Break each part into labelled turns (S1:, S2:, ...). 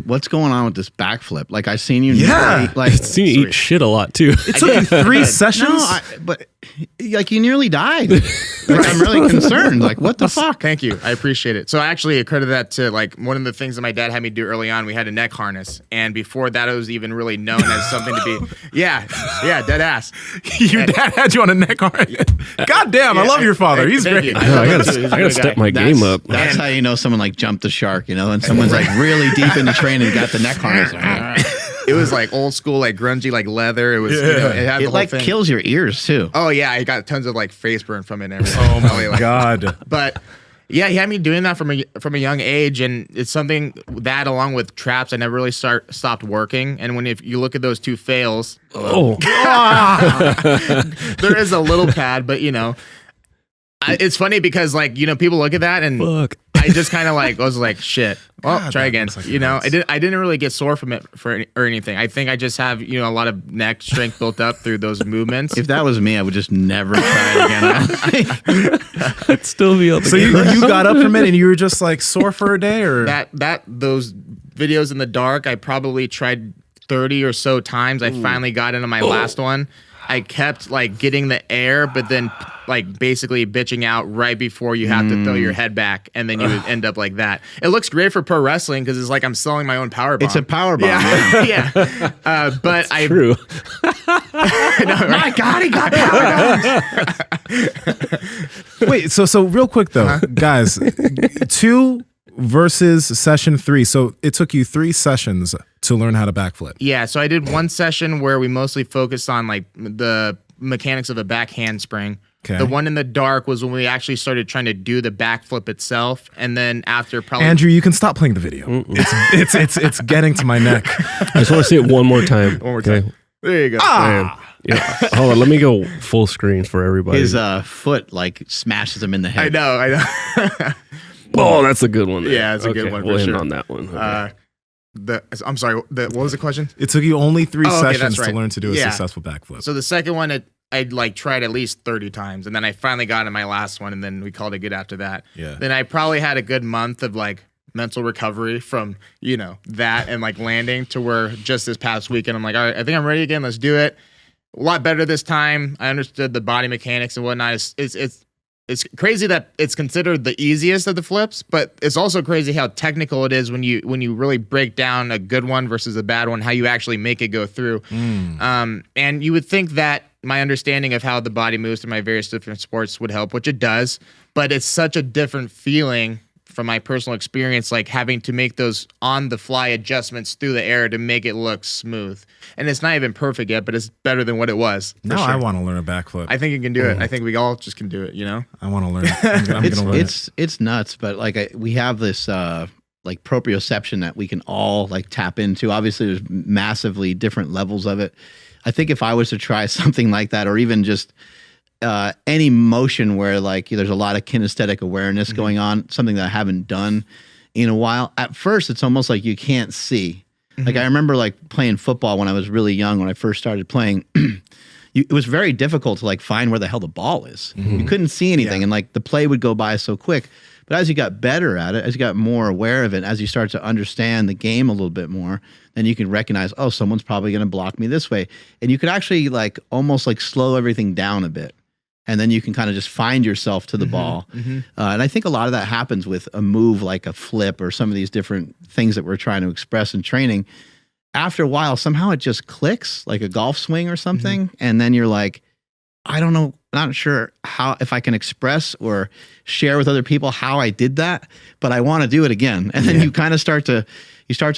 S1: what's going on with this backflip? Like, I seen you.
S2: Yeah.
S1: Like,
S3: I've seen you eat shit a lot too.
S2: It took you 3 sessions?
S1: No, but like you nearly died. Like, I'm really concerned. Like, what the fuck?
S4: Thank you. I appreciate it. So I actually accredit that to like one of the things that my dad had me do early on. We had a neck harness. And before that, it was even really known as something to be, yeah, dead ass.
S2: Your dad had you on a neck harness. God damn, I love your father. He's great.
S3: I gotta step my game up.
S1: That's how you know someone like jumped the shark, you know, and someone's like really deep into training, got the neck harness.
S4: It was like old school, like grungy, like leather. It was, you know, it had the
S1: It
S4: whole
S1: like
S4: thing.
S1: kills your ears too.
S4: Oh yeah, I got tons of like face burn from it and everything.
S2: Oh my God.
S4: But yeah, he had me doing that from a young age, and it's something that, along with traps, I never really stopped working. And if you look at those 2 fails, there is a little pad, but you know, it's funny because like, you know, people look at that and I just kind of like was like, shit. Well,
S2: God,
S4: try again.
S2: like
S4: You know, I didn't really get sore from it or anything. I think I just have, you know, a lot of neck strength built up through those movements.
S1: If that was me, I would just never try it again.
S3: I'd still be able to.
S2: So you got up from it and you were just like sore for a day, or
S4: those videos in the dark, I probably tried 30 or so times. I finally got into my last one. I kept like getting the air, but then like basically bitching out right before you have to throw your head back, and then you would end up like that. It looks great for pro wrestling because it's like I'm selling my own power bomb.
S1: It's a power bomb.
S4: Yeah, yeah. But I
S3: True.
S4: My God, he got power bombs.
S2: wait, so real quick though, guys, 2 versus session 3. So it took you 3 sessions to learn how to backflip.
S4: Yeah, so I did one session where we mostly focused on like the mechanics of a back handspring.
S2: Okay.
S4: The one in the dark was when we actually started trying to do the backflip itself, and then after probably
S2: Andrew, you can stop playing the video. It's getting to my neck.
S3: I just want to see it one more time.
S4: One more time. There you go.
S3: Man. Yeah. Hold on, let me go full screen for everybody.
S1: His foot like smashes him in the
S4: I
S1: head.
S4: know.
S3: Oh, that's a good one. There.
S4: Yeah, it's a good one for
S3: We'll end
S4: sure.
S3: on that one. Okay.
S4: I'm sorry. What was the question?
S2: It took you only 3
S4: Oh, okay,
S2: sessions
S4: that's right.
S2: to learn to do a
S4: Yeah.
S2: successful backflip.
S4: So the second one, I'd like tried at least 30 times, and then I finally got in my last one, and then we called it good after that.
S2: Yeah.
S4: Then I probably had a good month of like mental recovery from, you know, that and like landing to where just this past weekend, I'm like, all right, I think I'm ready again. Let's do it. A lot better this time. I understood the body mechanics and whatnot. It's crazy that it's considered the easiest of the flips, but it's also crazy how technical it is when you really break down a good one versus a bad one, how you actually make it go through. And you would think that my understanding of how the body moves through my various different sports would help, which it does, but it's such a different feeling from my personal experience, like having to make those on-the-fly adjustments through the air to make it look smooth. And it's not even perfect yet, but it's better than what it was.
S2: Now I want to learn a backflip.
S4: I think you can do it. I think we all just can do it, you know?
S2: I want to learn. I'm gonna learn it.
S1: It's nuts, but like we have this like proprioception that we can all like tap into. Obviously, there's massively different levels of it. I think if I was to try something like that, or even just any motion where like there's a lot of kinesthetic awareness going on, something that I haven't done in a while. At first, it's almost like you can't see. Like I remember like playing football when I was really young, when I first started playing. It was very difficult to like find where the hell the ball is. You couldn't see anything, and like the play would go by so quick. But as you got better at it, as you got more aware of it, as you start to understand the game a little bit more, then you can recognize, oh, someone's probably going to block me this way, and you could actually like almost like slow everything down a bit. And then you can kind of just find yourself to the ball. And I think a lot of that happens with a move like a flip or some of these different things that we're trying to express in training. After a while, somehow it just clicks, like a golf swing or something. And then you're like, I don't know, not sure if I can express or share with other people how I did that, but I want to do it again. And then you kind of start to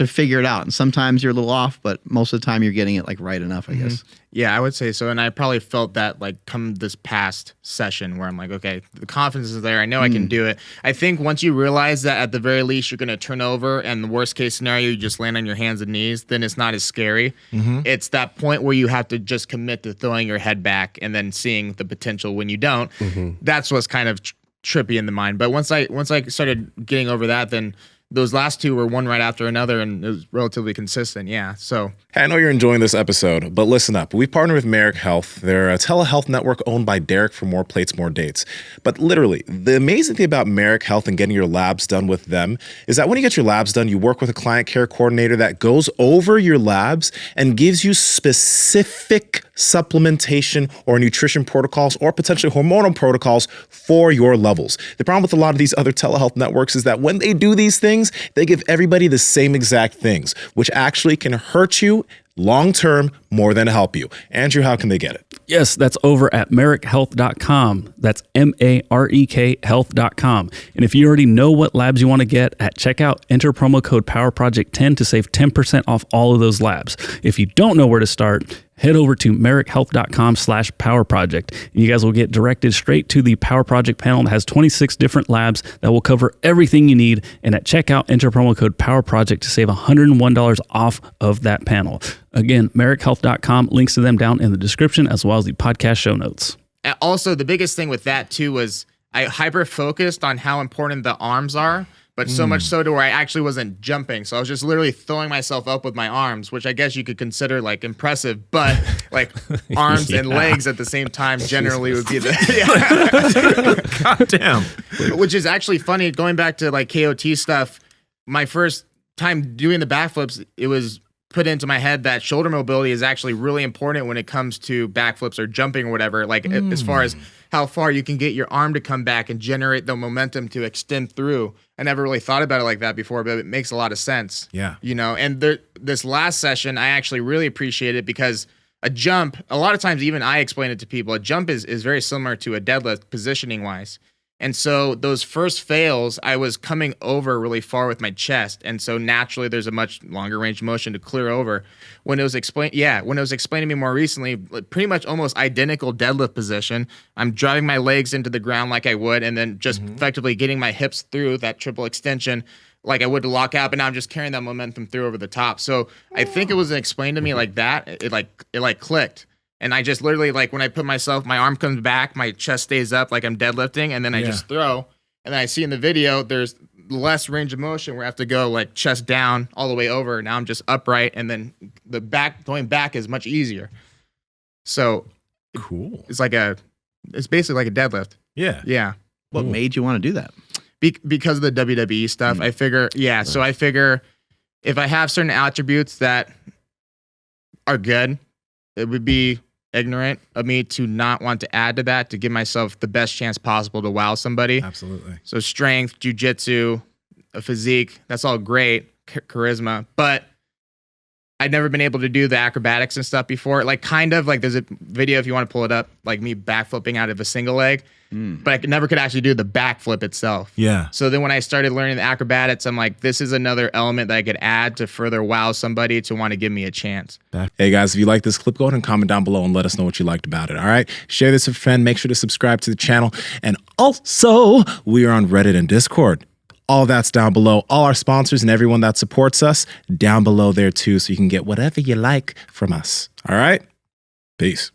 S1: figure it out. And sometimes you're a little off, but most of the time you're getting it like right enough, I guess.
S4: Yeah, I would say so. And I probably felt that like come this past session where I'm like, okay, the confidence is there. I know I can do it. I think once you realize that at the very least you're going to turn over, and the worst case scenario, you just land on your hands and knees, then it's not as scary. It's that point where you have to just commit to throwing your head back and then seeing the potential when you don't. That's what's kind of trippy in the mind. But once I started getting over that, then those last two were one right after another, and it was relatively consistent. Yeah. So
S5: Hey, I know you're enjoying this episode, but listen up. We partner with Merrick Health. They're a telehealth network owned by Derek for More Plates, More Dates. But literally, the amazing thing about Merrick Health and getting your labs done with them is that when you get your labs done, you work with a client care coordinator that goes over your labs and gives you specific supplementation or nutrition protocols or potentially hormonal protocols for your levels. The problem with a lot of these other telehealth networks is that when they do these things, they give everybody the same exact things, which actually can hurt you long-term more than help you. Andrew, how can they get it?
S3: Yes, that's over at marek.health.com. That's MAREK health.com. And if you already know what labs you want to get at checkout, enter promo code PowerProject10 to save 10% off all of those labs. If you don't know where to start, head over to marekhealth.com/powerproject. And you guys will get directed straight to the Power Project panel that has 26 different labs that will cover everything you need. And at checkout, enter promo code PowerProject to save $101 off of that panel. Again, marekhealth.com, links to them down in the description as well as the podcast show notes.
S4: also the biggest thing with that too was I hyper focused on how important the arms are, but so much so to where I actually wasn't jumping. So I was just literally throwing myself up with my arms, which I guess you could consider like impressive, but like arms and legs at the same time generally would be the
S2: God damn.
S4: Which is actually funny. Going back to like KOT stuff, my first time doing the backflips, it was put into my head that shoulder mobility is actually really important when it comes to backflips or jumping or whatever. Like as far as how far you can get your arm to come back and generate the momentum to extend through. I never really thought about it like that before, but it makes a lot of sense.
S2: Yeah.
S4: You know, and this last session, I actually really appreciate it because a jump, a lot of times even I explain it to people, a jump is very similar to a deadlift positioning wise. And so those first fails, I was coming over really far with my chest. And so naturally there's a much longer range of motion to clear over. When it was explained to me more recently, pretty much almost identical deadlift position, I'm driving my legs into the ground like I would, and then just effectively getting my hips through that triple extension like I would to lock out, but now I'm just carrying that momentum through over the top. So I think it was explained to me like that. It clicked. And I just literally, like, when I put myself, my arm comes back, my chest stays up like I'm deadlifting, and then I just throw. And then I see in the video, there's less range of motion where I have to go, like, chest down all the way over. Now I'm just upright, and then the back, going back is much easier. So
S2: Cool.
S4: it's basically like a deadlift.
S2: Yeah.
S4: Yeah.
S1: What made you want to do that?
S4: Because of the WWE stuff, I figure, so I figure if I have certain attributes that are good, it would be ignorant of me to not want to add to that to give myself the best chance possible to wow somebody.
S2: Absolutely.
S4: So strength, jujitsu, a physique, that's all great, charisma, but I'd never been able to do the acrobatics and stuff before. Like kind of like there's a video if you want to pull it up, like me backflipping out of a single leg, but I never could actually do the backflip itself.
S2: Yeah.
S4: So then when I started learning the acrobatics, I'm like, this is another element that I could add to further wow somebody to want to give me a chance.
S5: Hey guys, if you like this clip, go ahead and comment down below and let us know what you liked about it. All right. Share this with a friend. Make sure to subscribe to the channel. And also, we are on Reddit and Discord. All that's down below. All our sponsors and everyone that supports us down below there too. So you can get whatever you like from us. All right. Peace.